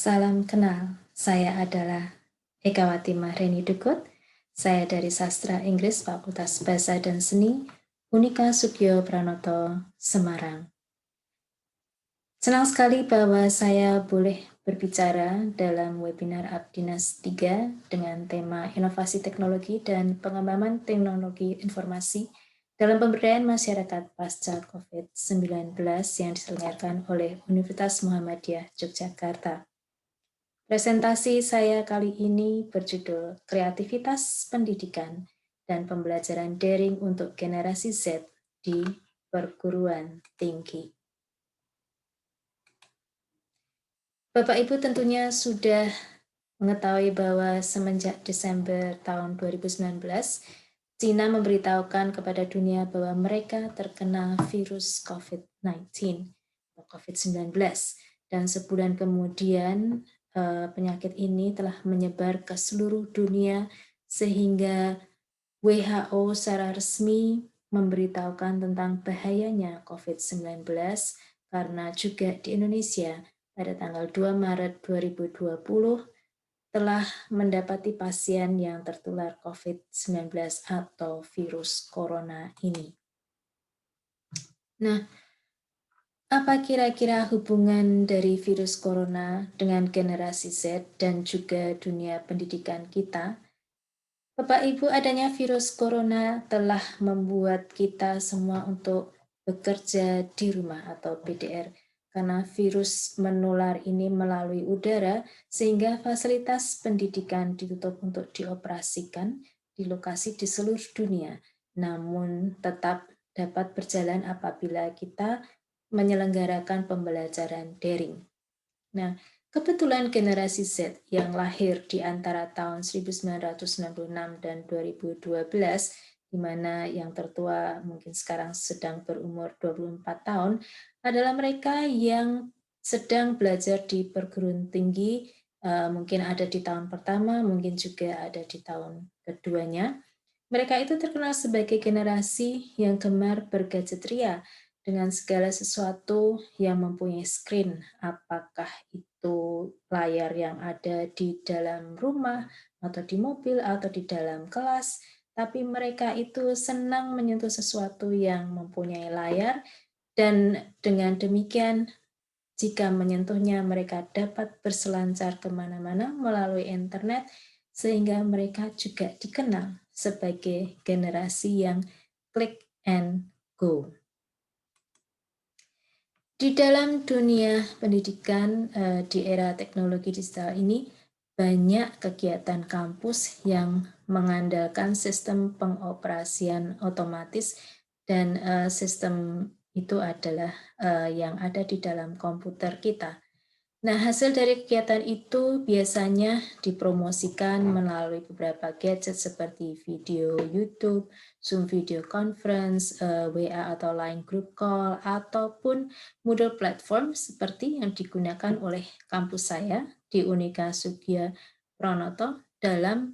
Salam kenal, saya adalah Ekawati Mahreni Dukut. Saya dari Sastra Inggris Fakultas Bahasa dan Seni, Unika Sugio Pranoto, Semarang. Senang sekali bahwa saya boleh berbicara dalam webinar Abdinas 3 dengan tema Inovasi Teknologi dan Pengembangan Teknologi Informasi dalam Pemberdayaan Masyarakat Pasca COVID-19 yang diselenggarakan oleh Universitas Muhammadiyah Yogyakarta. Presentasi saya kali ini berjudul Kreativitas Pendidikan dan Pembelajaran Daring untuk Generasi Z di Perguruan Tinggi. Bapak Ibu tentunya sudah mengetahui bahwa semenjak Desember tahun 2019, Cina memberitahukan kepada dunia bahwa mereka terkena virus COVID-19 atau COVID-19, dan sebulan kemudian penyakit ini telah menyebar ke seluruh dunia sehingga WHO secara resmi memberitahukan tentang bahayanya COVID-19 karena juga di Indonesia pada tanggal 2 Maret 2020 telah mendapati pasien yang tertular COVID-19 atau virus corona ini. Nah, apa kira-kira hubungan dari virus corona dengan generasi Z dan juga dunia pendidikan kita? Bapak Ibu, adanya virus corona telah membuat kita semua untuk bekerja di rumah atau PDR. Karena virus menular ini melalui udara, sehingga fasilitas pendidikan ditutup untuk dioperasikan di lokasi di seluruh dunia. Namun tetap dapat berjalan apabila kita menyelenggarakan pembelajaran daring. Nah, kebetulan generasi Z yang lahir di antara tahun 1996 dan 2012, di mana yang tertua mungkin sekarang sedang berumur 24 tahun, adalah mereka yang sedang belajar di perguruan tinggi, mungkin ada di tahun pertama, mungkin juga ada di tahun keduanya. Mereka itu terkenal sebagai generasi yang gemar bergadget ria, dengan segala sesuatu yang mempunyai screen, apakah itu layar yang ada di dalam rumah, atau di mobil, atau di dalam kelas, tapi mereka itu senang menyentuh sesuatu yang mempunyai layar, dan dengan demikian, jika menyentuhnya mereka dapat berselancar kemana-mana melalui internet, sehingga mereka juga dikenal sebagai generasi yang click and go. Di dalam dunia pendidikan di era teknologi digital ini, banyak kegiatan kampus yang mengandalkan sistem pengoperasian otomatis, dan sistem itu adalah yang ada di dalam komputer kita. Nah, hasil dari kegiatan itu biasanya dipromosikan melalui beberapa gadget seperti video YouTube, Zoom video conference, WA atau Line group call, ataupun Moodle platform seperti yang digunakan oleh kampus saya di Unika Sugio Pranoto dalam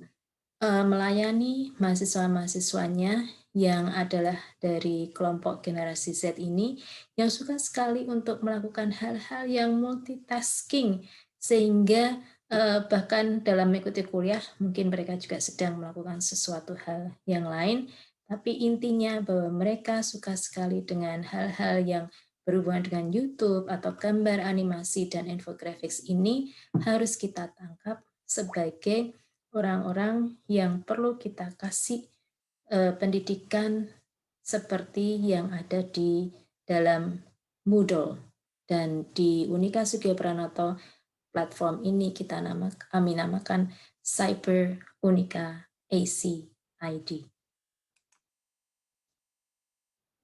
melayani mahasiswa-mahasiswanya yang adalah dari kelompok generasi Z ini, yang suka sekali untuk melakukan hal-hal yang multitasking, sehingga bahkan dalam mengikuti kuliah mungkin mereka juga sedang melakukan sesuatu hal yang lain, tapi intinya bahwa mereka suka sekali dengan hal-hal yang berhubungan dengan YouTube atau gambar, animasi, dan infographics ini harus kita tangkap sebagai orang-orang yang perlu kita kasih pendidikan seperti yang ada di dalam Moodle. Dan di Unika Sugio Pranoto, platform ini kami namakan Cyber Unika AC ID.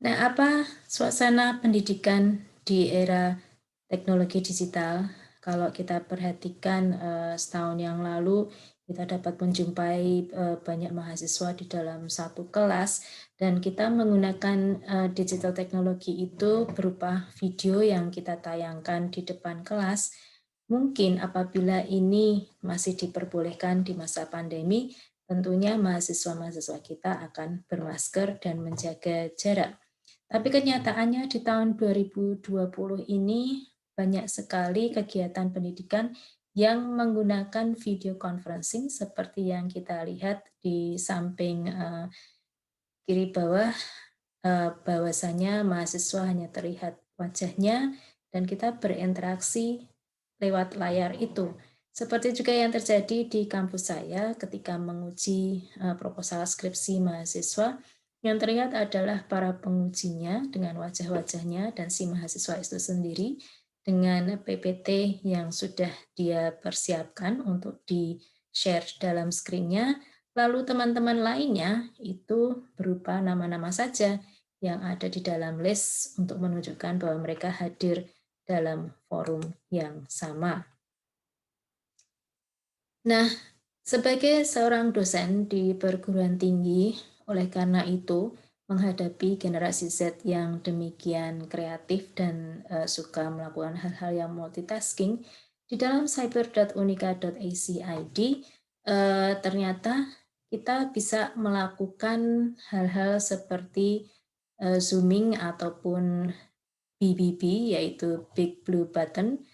Nah, apa suasana pendidikan di era teknologi digital? Kalau kita perhatikan setahun yang lalu, kita dapat menjumpai banyak mahasiswa di dalam satu kelas, dan kita menggunakan digital teknologi itu berupa video yang kita tayangkan di depan kelas. Mungkin apabila ini masih diperbolehkan di masa pandemi, tentunya mahasiswa-mahasiswa kita akan bermasker dan menjaga jarak. Tapi kenyataannya di tahun 2020 ini banyak sekali kegiatan pendidikan yang menggunakan video conferencing seperti yang kita lihat di samping kiri bawah, bahwasanya mahasiswa hanya terlihat wajahnya dan kita berinteraksi lewat layar itu. Seperti juga yang terjadi di kampus saya ketika menguji proposal skripsi mahasiswa, yang terlihat adalah para pengujinya dengan wajah-wajahnya dan si mahasiswa itu sendiri dengan PPT yang sudah dia persiapkan untuk di-share dalam screen-nya. Lalu teman-teman lainnya itu berupa nama-nama saja yang ada di dalam list untuk menunjukkan bahwa mereka hadir dalam forum yang sama. Nah, sebagai seorang dosen di perguruan tinggi, oleh karena itu, menghadapi generasi Z yang demikian kreatif dan suka melakukan hal-hal yang multitasking, di dalam cyber.unika.ac.id ternyata kita bisa melakukan hal-hal seperti zooming ataupun BBB, yaitu Big Blue Button,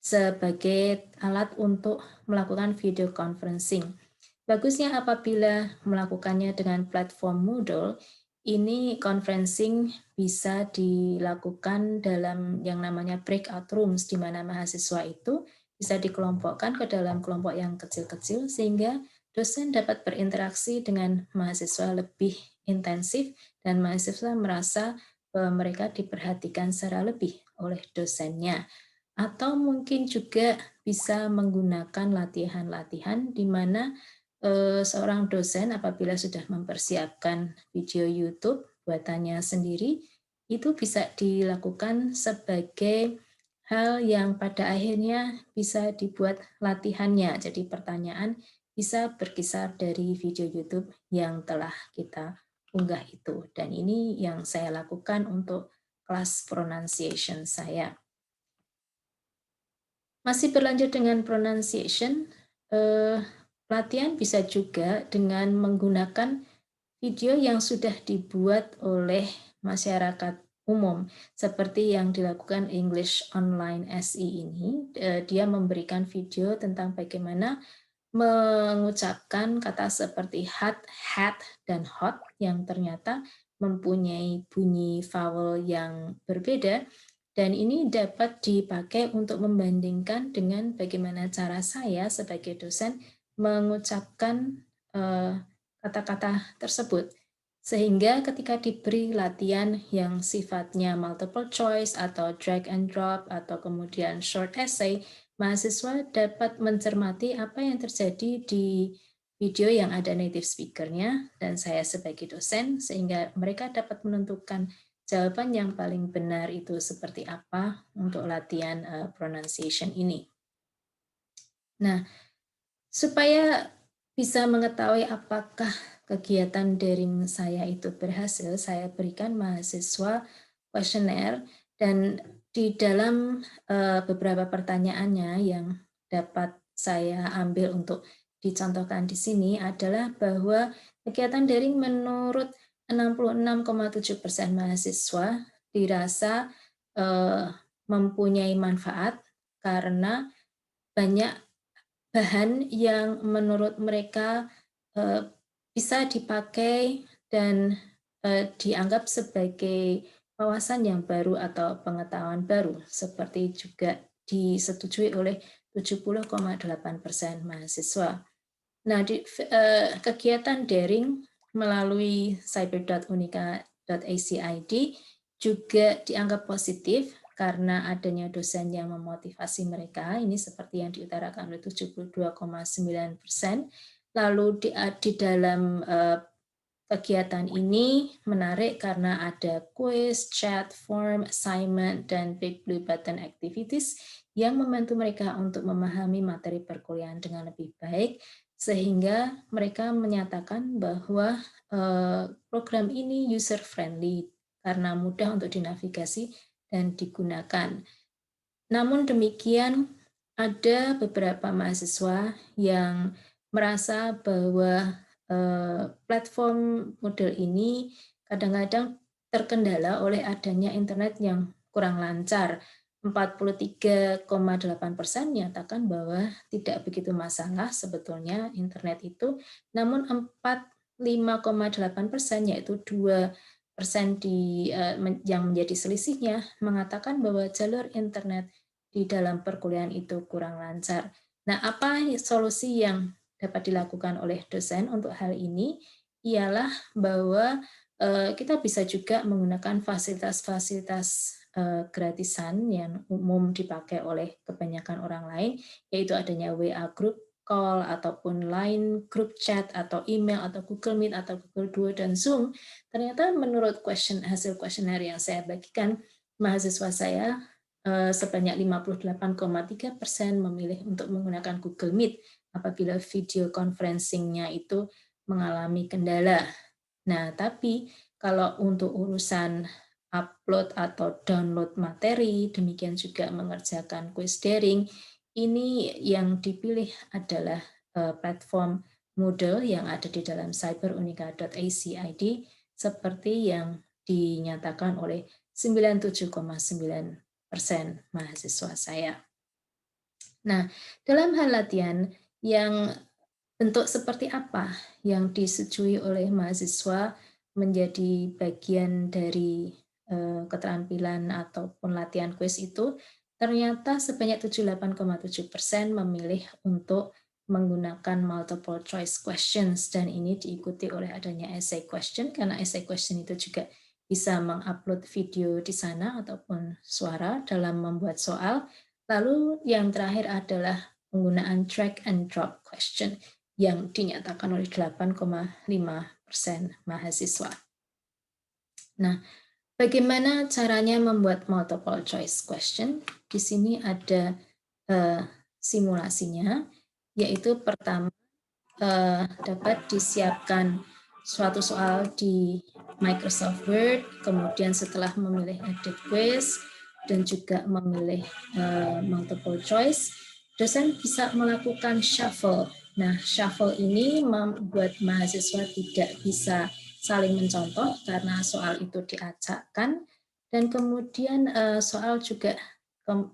sebagai alat untuk melakukan video conferencing. Bagusnya apabila melakukannya dengan platform Moodle, ini conferencing bisa dilakukan dalam yang namanya breakout rooms, di mana mahasiswa itu bisa dikelompokkan ke dalam kelompok yang kecil-kecil, sehingga dosen dapat berinteraksi dengan mahasiswa lebih intensif, dan mahasiswa merasa bahwa mereka diperhatikan secara lebih oleh dosennya. Atau mungkin juga bisa menggunakan latihan-latihan di mana seorang dosen apabila sudah mempersiapkan video YouTube buatannya sendiri, itu bisa dilakukan sebagai hal yang pada akhirnya bisa dibuat latihannya. Jadi pertanyaan bisa berkisar dari video YouTube yang telah kita unggah itu. Dan ini yang saya lakukan untuk kelas pronunciation saya. Masih berlanjut dengan pronunciation, latihan bisa juga dengan menggunakan video yang sudah dibuat oleh masyarakat umum, seperti yang dilakukan English Online SE ini. Dia memberikan video tentang bagaimana mengucapkan kata seperti hat, hat, dan hot yang ternyata mempunyai bunyi vowel yang berbeda. Dan ini dapat dipakai untuk membandingkan dengan bagaimana cara saya sebagai dosen mengucapkan kata-kata tersebut. Sehingga ketika diberi latihan yang sifatnya multiple choice atau drag and drop atau kemudian short essay, mahasiswa dapat mencermati apa yang terjadi di video yang ada native speaker-nya dan saya sebagai dosen, sehingga mereka dapat menentukan jawaban yang paling benar itu seperti apa untuk latihan pronunciation ini. Nah, supaya bisa mengetahui apakah kegiatan daring saya itu berhasil, saya berikan mahasiswa kuesioner, dan di dalam beberapa pertanyaannya yang dapat saya ambil untuk dicontohkan di sini adalah bahwa kegiatan daring menurut 66,7% mahasiswa dirasa mempunyai manfaat karena banyak bahan yang menurut mereka bisa dipakai dan dianggap sebagai wawasan yang baru atau pengetahuan baru, seperti juga disetujui oleh 70,8% mahasiswa. Nah, kegiatan daring melalui cyber.unika.ac.id juga dianggap positif karena adanya dosen yang memotivasi mereka. Ini seperti yang diutarakan oleh 72,9%. Lalu di dalam kegiatan ini menarik karena ada quiz, chat, form, assignment, dan Big Blue Button activities yang membantu mereka untuk memahami materi perkuliahan dengan lebih baik, sehingga mereka menyatakan bahwa program ini user-friendly karena mudah untuk dinavigasi dan digunakan. Namun demikian, ada beberapa mahasiswa yang merasa bahwa platform model ini kadang-kadang terkendala oleh adanya internet yang kurang lancar. 43,8% menyatakan bahwa tidak begitu masalah sebetulnya internet itu, namun 45,8%, yaitu 2% yang menjadi selisihnya, mengatakan bahwa jalur internet di dalam perkuliahan itu kurang lancar. Nah, apa solusi yang dapat dilakukan oleh dosen untuk hal ini? Ialah bahwa kita bisa juga menggunakan fasilitas-fasilitas gratisan yang umum dipakai oleh kebanyakan orang lain, yaitu adanya WA Group Call, ataupun Line Group Chat, atau email, atau Google Meet, atau Google Duo, dan Zoom. Ternyata menurut hasil kuesioner yang saya bagikan, mahasiswa saya sebanyak 58,3% memilih untuk menggunakan Google Meet apabila video conferencing-nya itu mengalami kendala. Nah, tapi kalau untuk urusan upload atau download materi, demikian juga mengerjakan quiz daring, ini yang dipilih adalah platform Moodle yang ada di dalam cyberunika.ac.id seperti yang dinyatakan oleh 97,9% mahasiswa saya. Nah, dalam hal latihan yang bentuk seperti apa yang disetujui oleh mahasiswa menjadi bagian dari keterampilan ataupun latihan kuis itu, ternyata sebanyak 78,7% memilih untuk menggunakan multiple choice questions, dan ini diikuti oleh adanya essay question, karena essay question itu juga bisa mengupload video di sana ataupun suara dalam membuat soal. Lalu yang terakhir adalah penggunaan drag and drop question yang dinyatakan oleh 8,5% mahasiswa. Nah, bagaimana caranya membuat multiple choice question? Di sini ada simulasinya, yaitu pertama dapat disiapkan suatu soal di Microsoft Word, kemudian setelah memilih edit quiz dan juga memilih multiple choice, dosen bisa melakukan shuffle. Nah, shuffle ini membuat mahasiswa tidak bisa saling mencontoh karena soal itu diacakkan, dan kemudian soal juga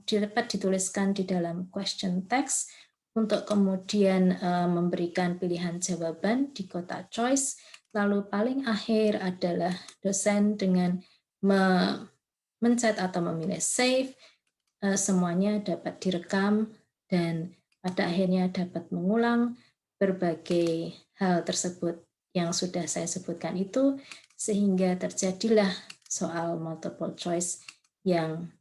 dapat dituliskan di dalam question text untuk kemudian memberikan pilihan jawaban di kotak choice. Lalu paling akhir adalah dosen dengan mencet atau memilih save, semuanya dapat direkam, dan pada akhirnya dapat mengulang berbagai hal tersebut yang sudah saya sebutkan itu, sehingga terjadilah soal multiple choice yang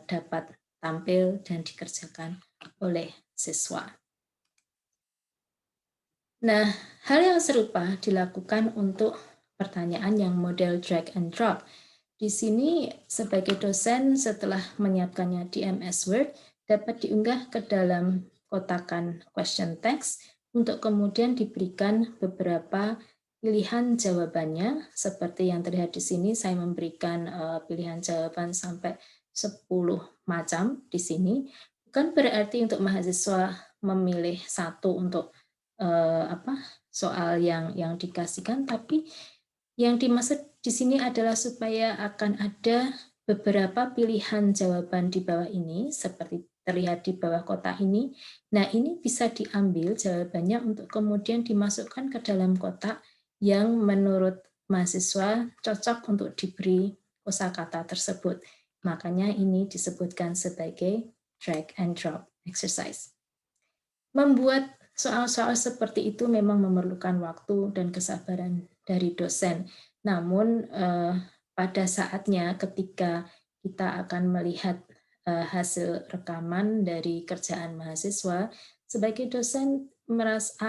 dapat tampil dan dikerjakan oleh siswa. Nah, hal yang serupa dilakukan untuk pertanyaan yang model drag and drop. Di sini sebagai dosen setelah menyiapkannya di MS Word dapat diunggah ke dalam kotakan question text untuk kemudian diberikan beberapa pilihan jawabannya. Seperti yang terlihat di sini, saya memberikan pilihan jawaban sampai 10 macam di sini. Bukan berarti untuk mahasiswa memilih satu untuk soal yang dikasihkan, tapi yang dimaksud di sini adalah supaya akan ada beberapa pilihan jawaban di bawah ini, seperti terlihat di bawah kotak ini. Nah, ini bisa diambil jawabannya untuk kemudian dimasukkan ke dalam kotak yang menurut mahasiswa cocok untuk diberi kosakata tersebut. Makanya ini disebutkan sebagai drag and drop exercise. Membuat soal-soal seperti itu memang memerlukan waktu dan kesabaran dari dosen. Namun pada saatnya ketika kita akan melihat hasil rekaman dari kerjaan mahasiswa, sebagai dosen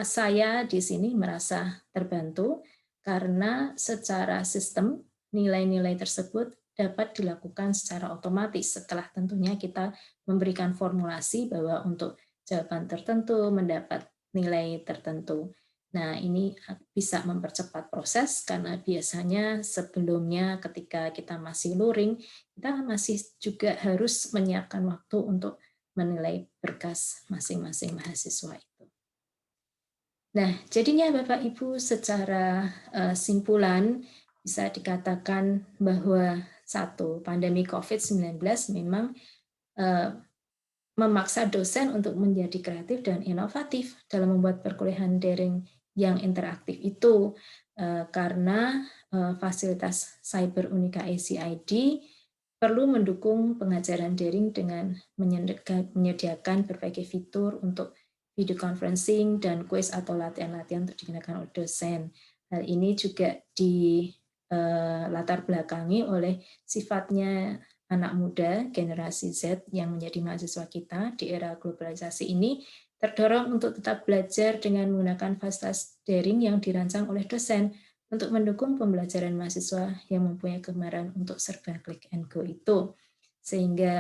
saya di sini merasa terbantu karena secara sistem nilai-nilai tersebut dapat dilakukan secara otomatis setelah tentunya kita memberikan formulasi bahwa untuk jawaban tertentu mendapat nilai tertentu. Nah, ini bisa mempercepat proses karena biasanya sebelumnya ketika kita masih luring, kita masih juga harus menyiapkan waktu untuk menilai berkas masing-masing mahasiswa itu. Nah, jadinya Bapak Ibu secara simpulan bisa dikatakan bahwa satu, pandemi COVID-19 memang memaksa dosen untuk menjadi kreatif dan inovatif dalam membuat perkuliahan daring yang interaktif itu, karena fasilitas Cyber Unika ACID perlu mendukung pengajaran daring dengan menyediakan berbagai fitur untuk video conferencing dan kuis atau latihan-latihan untuk digunakan oleh dosen. Hal ini juga latar belakangi oleh sifatnya anak muda generasi Z yang menjadi mahasiswa kita di era globalisasi ini terdorong untuk tetap belajar dengan menggunakan fasilitas daring yang dirancang oleh dosen untuk mendukung pembelajaran mahasiswa yang mempunyai kegemaran untuk serba click and go itu. Sehingga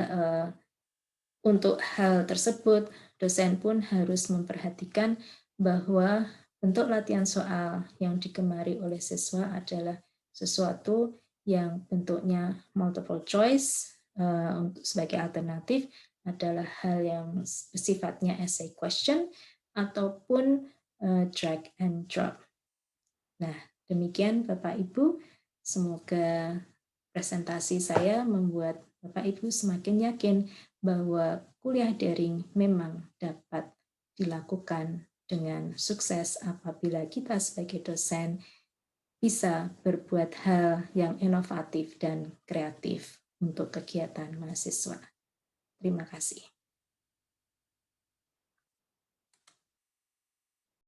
untuk hal tersebut, dosen pun harus memperhatikan bahwa bentuk latihan soal yang digemari oleh siswa adalah sesuatu yang bentuknya multiple choice untuk sebagai alternatif adalah hal yang sifatnya essay question ataupun drag and drop. Nah, demikian Bapak Ibu, semoga presentasi saya membuat Bapak Ibu semakin yakin bahwa kuliah daring memang dapat dilakukan dengan sukses apabila kita sebagai dosen bisa berbuat hal yang inovatif dan kreatif untuk kegiatan mahasiswa. Terima kasih.